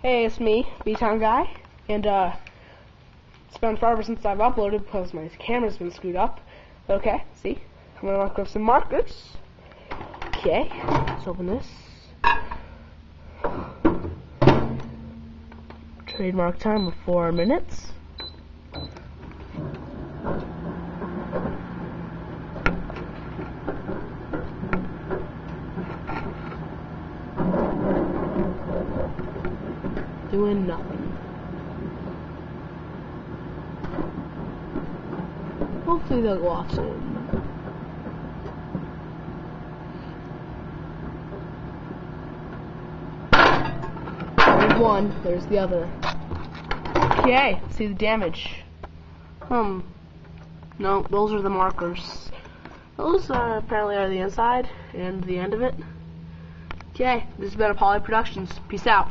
Hey, it's me, BTnGy, and it's been forever since I've uploaded because my camera's been screwed up. Okay, see? I'm gonna mark up some markers. Okay, let's open this. Trademark time of 4 minutes. Doing nothing. Hopefully they'll go off soon. There's one, there's the other. Okay, let's see the damage. No, those are the markers. Those apparently are the inside and the end of it. Okay, this has been a Poly Productions. Peace out.